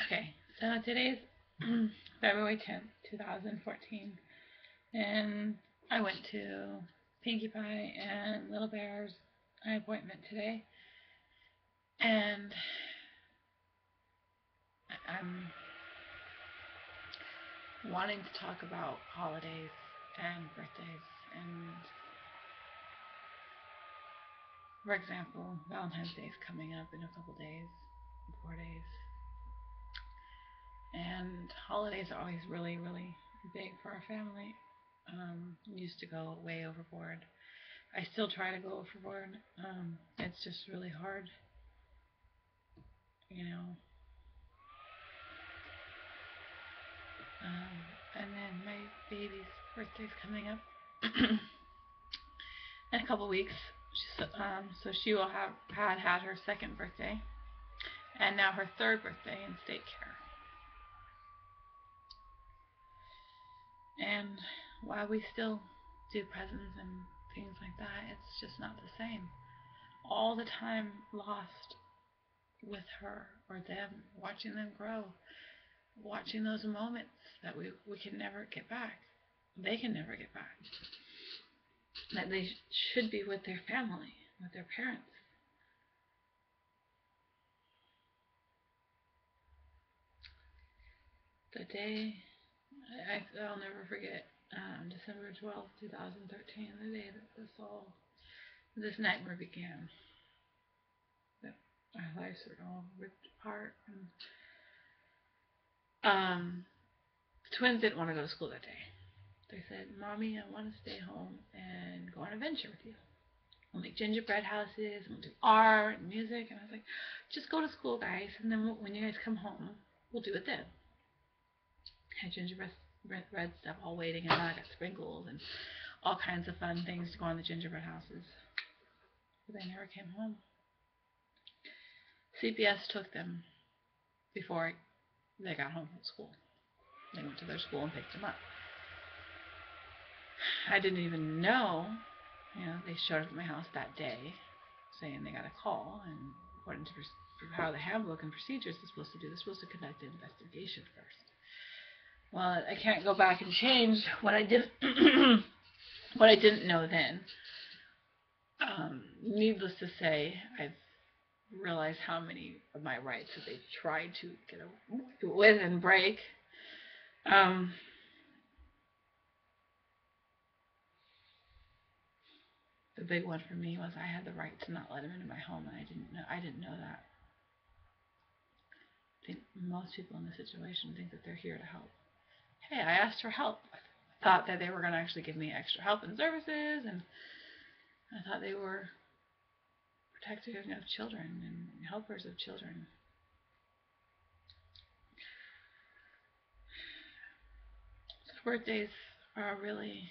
Okay, so today's February 10th, 2014, and I went to Pinkie Pie and Little Bear's appointment today, and I'm wanting to talk about holidays and birthdays, and for example, Valentine's Day is coming up in a couple days, 4 days, and holidays are always really, really big for our family. Used to go way overboard. I still try to go overboard. It's just really hard, you know. And then my baby's birthday's coming up in a couple weeks. So she will have had her second birthday, and now her third birthday in state care. And while we still do presents and things like that, it's just not the same. All the time lost with her or them, watching them grow, watching those moments that we can never get back. They can never get back. That they should be with their family, with their parents. The day, I'll never forget, December 12th, 2013, the day that this nightmare began. That our lives were all ripped apart. And, the twins didn't want to go to school that day. They said, "Mommy, I want to stay home and go on an adventure with you. We'll make gingerbread houses, and we'll do art and music." And I was like, "Just go to school, guys, and then when you guys come home, we'll do it then." I had gingerbread stuff all waiting, and I got sprinkles and all kinds of fun things to go on the gingerbread houses. But they never came home. CPS took them before they got home from school. They went to their school and picked them up. I didn't even know. They showed up at my house that day saying they got a call, and according to how the handbook and procedures is supposed to do, they're supposed to conduct an investigation first. Well, I can't go back and change what I did, what I didn't know then. Needless to say, I've realized how many of my rights that they tried to get away with and break. The big one for me was I had the right to not let him into my home, and I didn't know that. I think most people in this situation think that they're here to help. Hey, I asked for help. I thought that they were going to actually give me extra help and services, and I thought they were protectors of children and helpers of children. So birthdays are really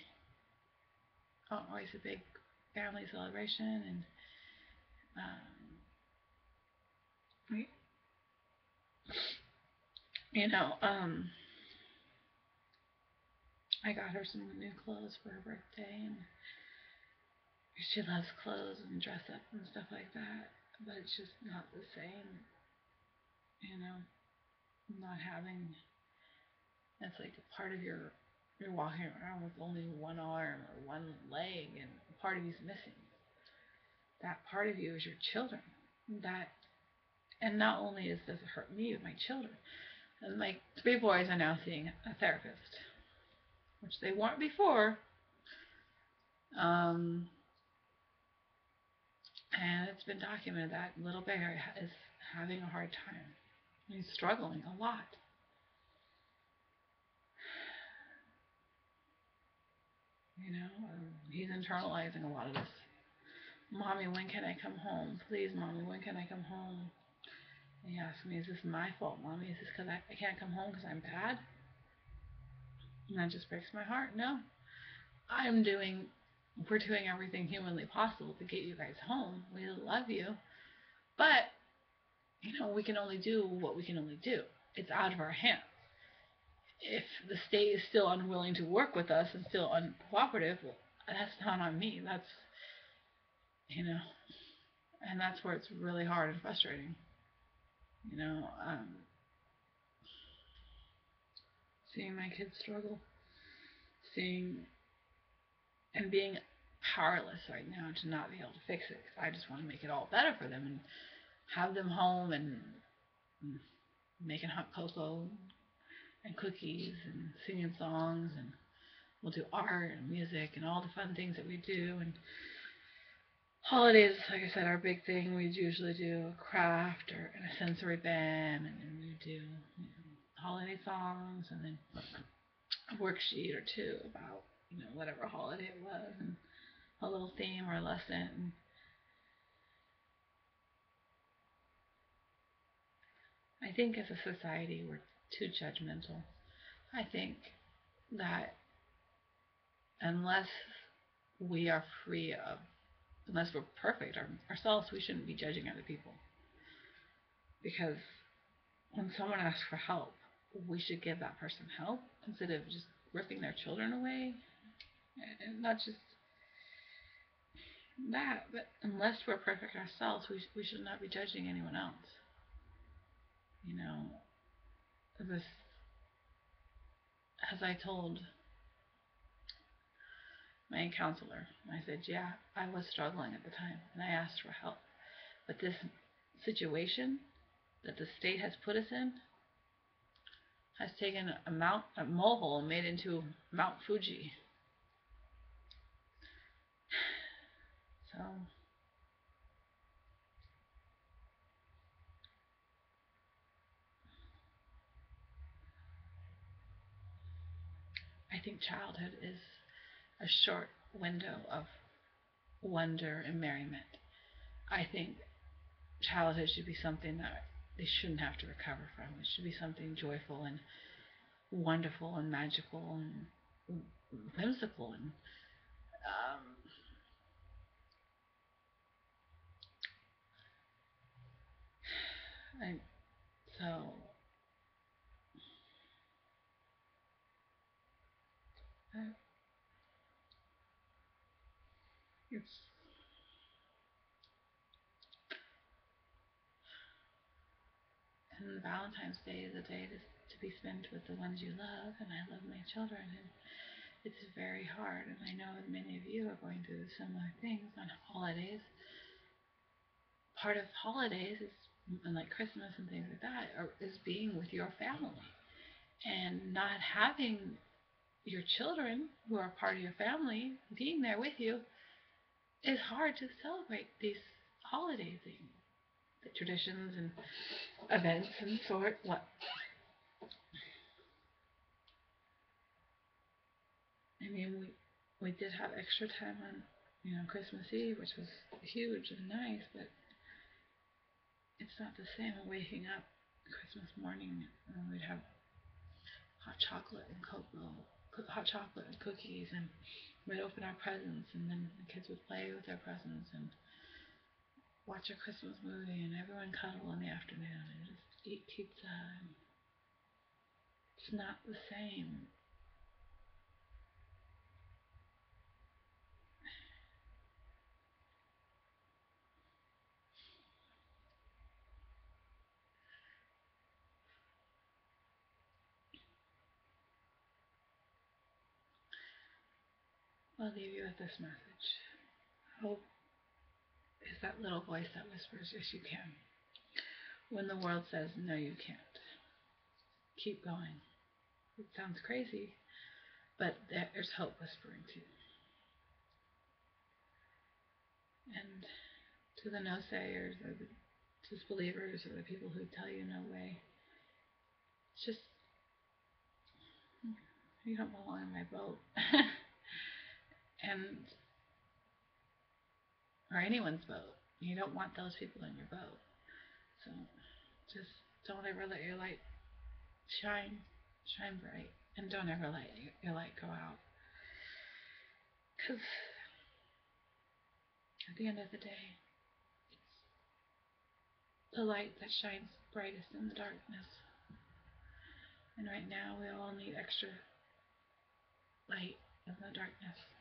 always a big family celebration, and I got her some new clothes for her birthday, and she loves clothes and dress up and stuff like that, but it's just not the same, not having, it's like a part of you're walking around with only one arm or one leg, and a part of you's missing. That part of you is your children. And not only does it hurt me, but my children. And my 3 boys are now seeing a therapist, which they weren't before. And it's been documented that Little Bear is having a hard time. He's struggling a lot. He's internalizing a lot of this. "Mommy, when can I come home? Please, Mommy, when can I come home?" And he asks me, "Is this my fault, Mommy? Is this because I can't come home because I'm bad?" And that just breaks my heart. No. We're doing everything humanly possible to get you guys home. We love you. But, we can only do what we can only do. It's out of our hands. If the state is still unwilling to work with us and still uncooperative, well, that's not on me. That's, and that's where it's really hard and frustrating. seeing my kids struggle, seeing and being powerless right now to not be able to fix it. I just want to make it all better for them and have them home and making hot cocoa and cookies and singing songs, and we'll do art and music and all the fun things that we do. And holidays, like I said, are a big thing. We usually do a craft or a sensory band, and then we do holiday songs, and then a worksheet or two about whatever holiday it was, and a little theme or a lesson. And I think as a society we're too judgmental. I think that unless we are free of, unless we're perfect ourselves, we shouldn't be judging other people. Because when someone asks for help, we should give that person help instead of just ripping their children away. And not just that, but unless we're perfect ourselves, we should not be judging anyone else. You know, this, as I told my counselor, I said, yeah, I was struggling at the time, and I asked for help. But this situation that the state has put us in has taken a molehill and made it into Mount Fuji. So I think childhood is a short window of wonder and merriment. I think childhood should be something that they shouldn't have to recover from. It should be something joyful and wonderful and magical and whimsical and so it's and Valentine's Day is a day to be spent with the ones you love, and I love my children, and it's very hard, and I know that many of you are going through similar things on holidays. Part of holidays is, and like Christmas and things like that, is being with your family, and not having your children who are part of your family being there with you is hard to celebrate these holiday things, the traditions and events and sort. What? I mean, we did have extra time on Christmas Eve, which was huge and nice, but it's not the same as waking up Christmas morning and we'd have hot chocolate and hot chocolate and cookies, and we'd open our presents, and then the kids would play with their presents and watch a Christmas movie, and everyone cuddle in the afternoon and just eat pizza. And it's not the same. I'll leave you with this message. Hope is that little voice that whispers, yes, you can. When the world says, no, you can't. Keep going. It sounds crazy, but there's hope whispering too. And to the no-sayers or the disbelievers or the people who tell you no way, it's just, you don't belong in my boat. and or anyone's boat. You don't want those people in your boat. So just don't ever let your light shine bright, and don't ever let your light go out. Because at the end of the day, it's the light that shines brightest in the darkness. And right now we all need extra light in the darkness.